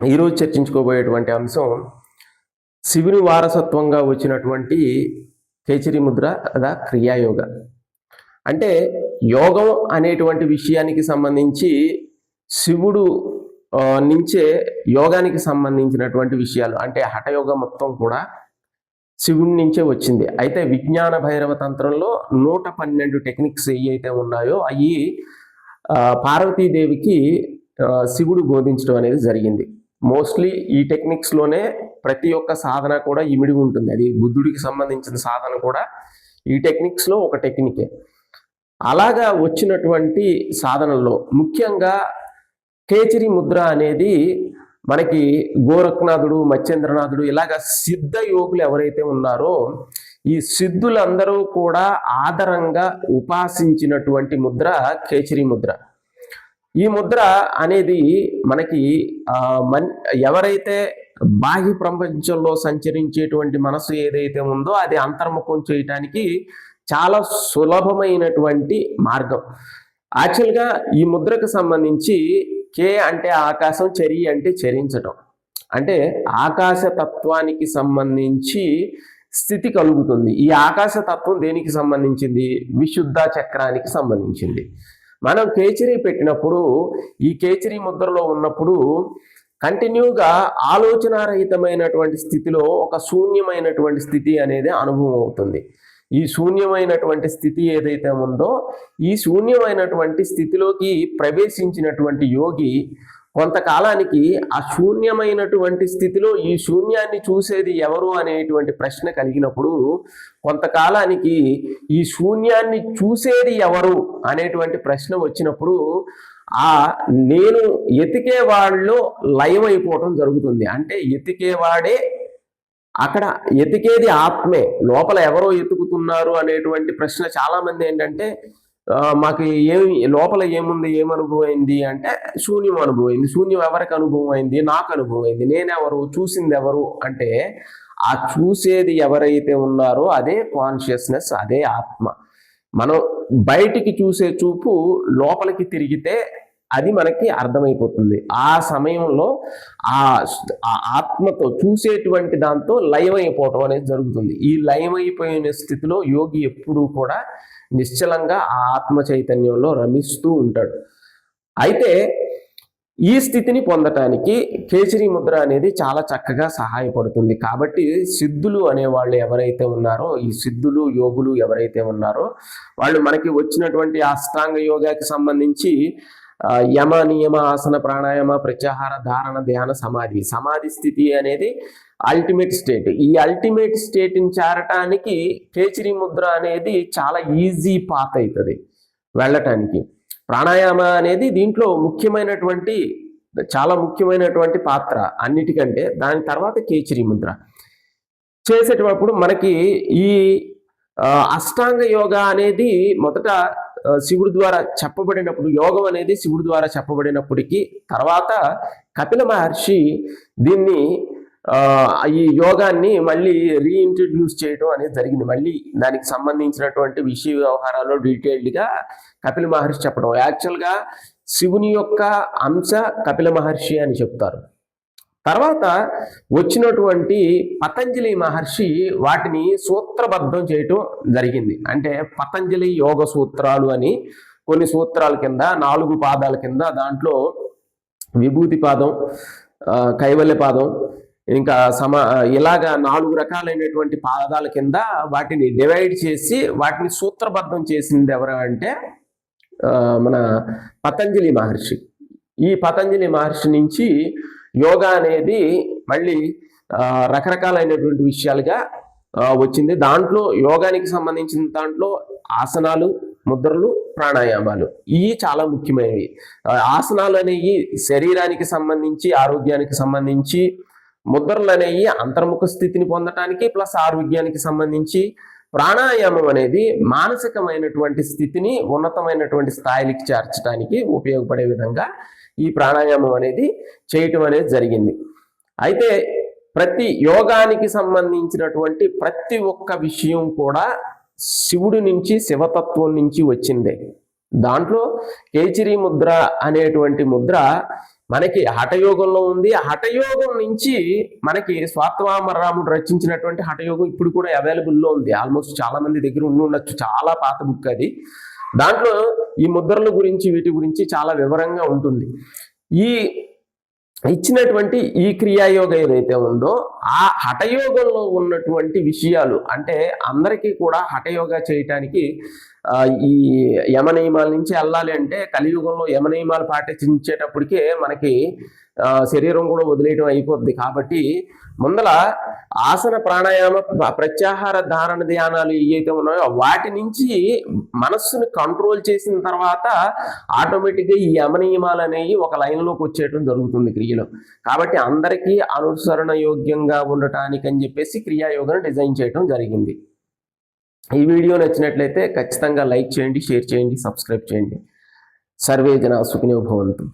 ఈరోజు చర్చించుకోబోయేటువంటి అంశం శివుని వారసత్వంగా వచ్చినటువంటి కేచరి ముద్ర లేదా క్రియాయోగ. అంటే యోగం అనేటువంటి విషయానికి సంబంధించి శివుడు నుంచే యోగానికి సంబంధించినటువంటి విషయాలు, అంటే హఠయోగం మొత్తం కూడా శివుడి నుంచే వచ్చింది. అయితే విజ్ఞాన భైరవ తంత్రంలో 112 టెక్నిక్స్ ఏవైతే ఉన్నాయో అవి పార్వతీదేవికి శివుడు బోధించడం అనేది జరిగింది. మోస్ట్లీ ఈ టెక్నిక్స్లోనే ప్రతి ఒక్క సాధన కూడా ఇమిడి ఉంటుంది. అది బుద్ధుడికి సంబంధించిన సాధన కూడా ఈ టెక్నిక్స్లో ఒక టెక్నికే. అలాగా వచ్చినటువంటి సాధనల్లో ముఖ్యంగా కేచరి ముద్ర అనేది మనకి గోరఖ్నాథుడు, మత్స్యేంద్రనాథుడు ఇలాగ సిద్ధ యోగులు ఎవరైతే ఉన్నారో ఈ సిద్ధులందరూ కూడా ఆధారంగా ఉపాసించినటువంటి ముద్ర కేచరి ముద్ర. ఈ ముద్ర అనేది మనకి ఎవరైతే బాహ్య ప్రపంచంలో సంచరించేటువంటి మనసు ఏదైతే ఉందో అది అంతర్ముఖం చేయటానికి చాలా సులభమైనటువంటి మార్గం. యాక్చువల్గా ఈ ముద్రకు సంబంధించి కే అంటే ఆకాశం, చరి అంటే చరించటం, అంటే ఆకాశ తత్వానికి సంబంధించి స్థితి కలుగుతుంది. ఈ ఆకాశ తత్వం దేనికి సంబంధించింది? విశుద్ధ చక్రానికి సంబంధించింది. మనం కేచరి పెట్టినప్పుడు, ఈ కేచరి ముద్రలో ఉన్నప్పుడు కంటిన్యూగా ఆలోచనారహితమైనటువంటి స్థితిలో ఒక శూన్యమైనటువంటి స్థితి అనేది అనుభవం అవుతుంది. ఈ శూన్యమైనటువంటి స్థితి ఏదైతే ఉందో ఈ శూన్యమైనటువంటి స్థితిలోకి ప్రవేశించినటువంటి యోగి కొంతకాలానికి ఆ శూన్యమైనటువంటి స్థితిలో ఈ శూన్యాన్ని చూసేది ఎవరు అనేటువంటి ప్రశ్న కలిగినప్పుడు కొంతకాలానికి ఈ శూన్యాన్ని చూసేది ఎవరు అనేటువంటి ప్రశ్న వచ్చినప్పుడు ఆ నేను ఎతికే వాళ్ళలో లయమైపోవటం జరుగుతుంది. అంటే ఎతికేవాడే, అక్కడ ఎతికేది ఆత్మే, లోపల ఎవరో ఎతుకుతున్నారు అనేటువంటి ప్రశ్న చాలా మంది ఏంటంటే మాకు ఏమి లోపల ఏముంది, ఏమనుభవం అయింది అంటే శూన్యం అనుభవం అయింది. శూన్యం ఎవరికి అనుభవం అయింది? నాకు అనుభవం అయింది. నేనెవరు? చూసింది ఎవరు అంటే ఆ చూసేది ఎవరైతే ఉన్నారో అదే కాన్షియస్నెస్, అదే ఆత్మ. మనం బయటికి చూసే చూపు లోపలికి తిరిగితే అది మనకి అర్థమైపోతుంది. ఆ సమయంలో ఆ ఆత్మతో చూసేటువంటి దాంతో లయమైపోవటం అనేది జరుగుతుంది. ఈ లయమైపోయిన స్థితిలో యోగి ఎప్పుడూ కూడా నిశ్చలంగా ఆ ఆత్మ చైతన్యంలో రమిస్తూ ఉంటాడు. అయితే ఈ స్థితిని పొందటానికి కేచరి ముద్ర అనేది చాలా చక్కగా సహాయపడుతుంది. కాబట్టి సిద్ధులు అనేవాళ్ళు ఎవరైతే ఉన్నారో, ఈ సిద్ధులు యోగులు ఎవరైతే ఉన్నారో వాళ్ళు మనకి వచ్చినటువంటి అష్టాంగ యోగాకి సంబంధించి యమ, నియమ, ఆసన, ప్రాణాయామ, ప్రత్యాహార, ధారణ, ధ్యాన, సమాధి స్థితి అనేది అల్టిమేట్ స్టేట్. ఈ అల్టిమేట్ స్టేట్ని చేరటానికి కేచరి ముద్ర అనేది చాలా ఈజీ పాత్ అవుతుంది వెళ్ళటానికి. ప్రాణాయామ అనేది దీంట్లో చాలా ముఖ్యమైనటువంటి పాత్ర అన్నిటికంటే. దాని తర్వాత కేచరి ముద్ర చేసేటప్పుడు మనకి ఈ అష్టాంగ యోగా అనేది మొదట శివుడి ద్వారా చెప్పబడినప్పుడు, యోగం అనేది శివుడి ద్వారా చెప్పబడినప్పటికీ తర్వాత కపిల మహర్షి దీన్ని ఈ యోగాన్ని మళ్ళీ రీఇంట్రడ్యూస్ చేయడం అనేది జరిగింది. మళ్ళీ దానికి సంబంధించినటువంటి విషయ వ్యవహారాలు డీటెయిల్డ్గా కపిల మహర్షి చెప్పడం. యాక్చువల్గా శివుని యొక్క అంశ కపిల మహర్షి అని చెప్తారు. తర్వాత వచ్చినటువంటి పతంజలి మహర్షి వాటిని సూత్రబద్ధం చేయటం జరిగింది. అంటే పతంజలి యోగ సూత్రాలు అని కొన్ని సూత్రాల కింద 4 పాదాల కింద, దాంట్లో విభూతి పాదం, కైవల్య పాదం, ఇంకా ఇలాగా 4 రకాలైనటువంటి పాదాల కింద వాటిని డివైడ్ చేసి వాటిని సూత్రబద్ధం చేసింది ఎవరు అంటే మన పతంజలి మహర్షి. ఈ పతంజలి మహర్షి నుంచి యోగా అనేది మళ్ళీ రకరకాలైనటువంటి విషయాలుగా వచ్చింది. దాంట్లో యోగానికి సంబంధించిన దాంట్లో ఆసనాలు, ముద్రలు, ప్రాణాయామాలు ఇవి చాలా ముఖ్యమైనవి. ఆసనాలు అనేవి శరీరానికి సంబంధించి, ఆరోగ్యానికి సంబంధించి, ముద్రలు అనేవి అంతర్ముఖ స్థితిని పొందటానికి ప్లస్ ఆరోగ్యానికి సంబంధించి, ప్రాణాయామం అనేది మానసికమైనటువంటి స్థితిని ఉన్నతమైనటువంటి స్థాయికి చేర్చడానికి ఉపయోగపడే విధంగా ఈ ప్రాణాయామం అనేది చేయటం అనేది జరిగింది. అయితే ప్రతి యోగానికి సంబంధించినటువంటి ప్రతి ఒక్క విషయం కూడా శివుడి నుంచి, శివతత్వం నుంచి వచ్చిందే. దాంట్లో కేచరి ముద్ర అనేటువంటి ముద్ర మనకి హఠయోగంలో ఉంది. ఆ హఠయోగం నుంచి మనకి స్వాత్మామరాముడు రచించినటువంటి హఠయోగం ఇప్పుడు కూడా అవైలబుల్లో ఉంది. ఆల్మోస్ట్ చాలా మంది దగ్గర ఉండొచ్చు. చాలా పాత బుక్ అది. దాంట్లో ఈ ముద్రల గురించి వీటి గురించి చాలా వివరంగా ఉంటుంది. ఈ ఇచ్చినటువంటి ఈ క్రియాయోగ ఏదైతే ఉందో ఆ హఠయోగంలో ఉన్నటువంటి విషయాలు, అంటే అందరికీ కూడా హఠయోగ చేయటానికి ఈ యమ నియమాల నుంచి వెళ్ళాలి అంటే కలియుగంలో యమ నియమాలు పాటించేటప్పటికే మనకి శరీరం కూడా వదిలేయడం అయిపోద్ది. కాబట్టి ముందల ఆసన ప్రాణాయామ ప్రత్యాహార ధారణ ధ్యానాలు ఏవైతే ఉన్నాయో వాటి నుంచి మనస్సుని కంట్రోల్ చేసిన తర్వాత ఆటోమేటిక్గా ఈ యమ నియమాలు అనేవి ఒక లైన్లోకి వచ్చేయడం జరుగుతుంది క్రియలో. కాబట్టి అందరికీ అనుసరణ యోగ్యంగా ఉండటానికి అని చెప్పేసి క్రియాయోగాన్ని డిజైన్ చేయడం జరిగింది. ఈ వీడియో నచ్చినట్లయితే ఖచ్చితంగా లైక్ చేయండి, షేర్ చేయండి, సబ్స్క్రైబ్ చేయండి. సర్వే జనా సుఖినో భవంతు.